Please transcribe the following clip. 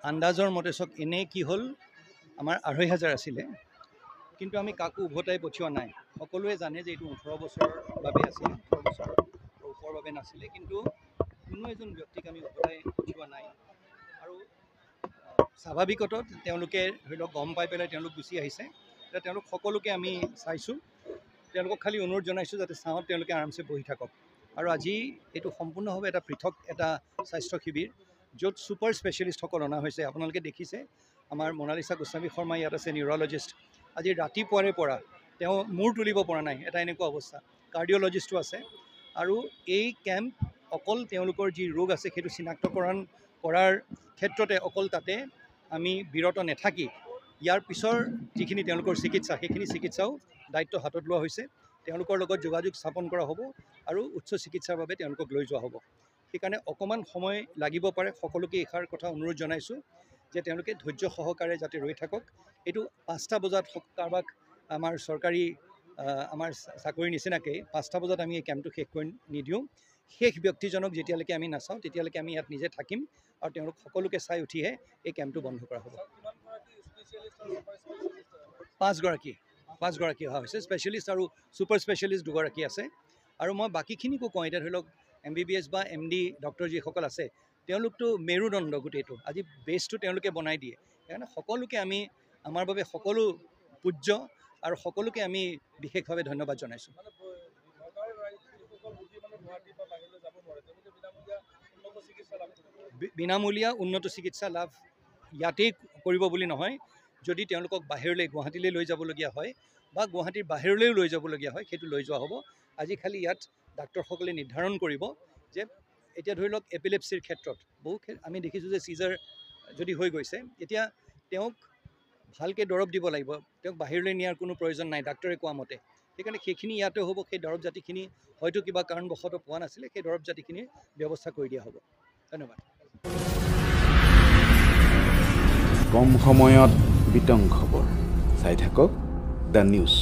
আন্দাজৰ মতে চাওক এনে কি হ'ল আমাৰ ২৫০০ আছিলে কিন্তু আমি কাকো উভতাই পঠিওৱা নাই সকলোৱে জানে যে এইটো ১৮ বছৰৰ বাবে আছিল ১৮ বছৰৰ ওপৰৰ বাবে নাছিলে কিন্তু কোনো এজন ব্যক্তিক আমি উভতাই পঠিওৱা নাই আৰু স্বাভাৱিকত তেওঁলোকে ধৰি লওক গম পাই পেলাই তেওঁলোক গুচি আহিছে এতিয়া তেওঁলোক সকলোকে আমি চাইছোঁ তেওঁলোকক খালি অনুৰোধ জনাইছোঁ যাতে চাওঁত তেওঁলোকে আৰামছে বহি থাকক আৰু আজি এইটো সম্পূৰ্ণভাৱে এটা পৃথক এটা স্বাস্থ্য শিবিৰ য'ত ছুপাৰ স্পেচিয়েলিষ্টসকল অনা হৈছে আপোনালোকে দেখিছে আমাৰ মনালিছা গোস্বামী শৰ্মা ইয়াত আছে নিউৰলজিষ্ট আজি ৰাতিপুৱাৰে পৰা তেওঁ মূৰ তুলিব পৰা নাই এটা এনেকুৱা অৱস্থা কাৰ্ডিঅ'লজিষ্টো আছে আৰু এই কেম্প অকল তেওঁলোকৰ যি ৰোগ আছে সেইটো চিনাক্তকৰণ কৰাৰ ক্ষেত্ৰতে অকল তাতে আমি বিৰত নাথাকি ইয়াৰ পিছৰ যিখিনি তেওঁলোকৰ চিকিৎসা সেইখিনি চিকিৎসাও দায়িত্ব হাতত লোৱা হৈছে তেওঁলোকৰ লগত যোগাযোগ স্থাপন কৰা হ'ব আৰু উচ্চ চিকিৎসাৰ বাবে তেওঁলোকক লৈ যোৱা হ'ব সেইকাৰণে অকণমান সময় লাগিব পাৰে সকলোকে এষাৰ কথা অনুৰোধ জনাইছোঁ যে তেওঁলোকে ধৈৰ্য সহকাৰে যাতে ৰৈ থাকক এইটো ৫টা বজাত কাৰোবাক আমাৰ চৰকাৰী আমাৰ চাকৰিৰ নিচিনাকৈ ৫টা বজাত আমি এই কেম্পটো শেষ কৰি নিদিওঁ শেষ ব্যক্তিজনক যেতিয়ালৈকে আমি নাচাওঁ তেতিয়ালৈকে আমি ইয়াত নিজে থাকিম আৰু তেওঁলোক সকলোকে চাই উঠিহে এই কেম্পটো বন্ধ কৰা হ'ব ৫গৰাকী অহা হৈছে স্পেচিয়েলিষ্ট আৰু ছুপাৰ স্পেচিয়েলিষ্ট ২গৰাকী আছে আৰু মই বাকীখিনিকো কওঁ এতিয়া ধৰি লওক MBBS বা MD ডক্টৰ যিসকল আছে তেওঁলোকতো মেৰুদণ্ড গোটেইটো আজি বেছটো তেওঁলোকে বনাই দিয়ে সেইকাৰণে সকলোকে আমি আমাৰ বাবে সকলো পূজ্য আৰু সকলোকে আমি বিশেষভাৱে ধন্যবাদ জনাইছোঁ বিনামূলীয়া উন্নত চিকিৎসা লাভ ইয়াতেই কৰিব বুলি নহয় যদি তেওঁলোকক বাহিৰলৈ গুৱাহাটীলৈ লৈ যাবলগীয়া হয় বা গুৱাহাটীৰ বাহিৰলৈও লৈ যাবলগীয়া হয় সেইটো লৈ যোৱা হ'ব আজি খালি ইয়াত ডাক্তৰসকলে নিৰ্ধাৰণ কৰিব যে এতিয়া ধৰি লওক এপিলেপচিৰ ক্ষেত্ৰত বহু আমি দেখিছোঁ যে চিজাৰ যদি হৈ গৈছে এতিয়া তেওঁক ভালকৈ দৰৱ দিব লাগিব তেওঁক বাহিৰলৈ নিয়াৰ কোনো প্ৰয়োজন নাই ডাক্তৰে কোৱা মতে সেইকাৰণে সেইখিনি ইয়াতে হ'ব সেই দৰৱ জাতিখিনি হয়তো কিবা কাৰণবশতঃ পোৱা নাছিলে সেই দৰৱ জাতিখিনিৰ ব্যৱস্থা কৰি দিয়া হ'ব ধন্যবাদ কম সময়ত বিতং খবৰ চাই থাকক দ্য নিউজ।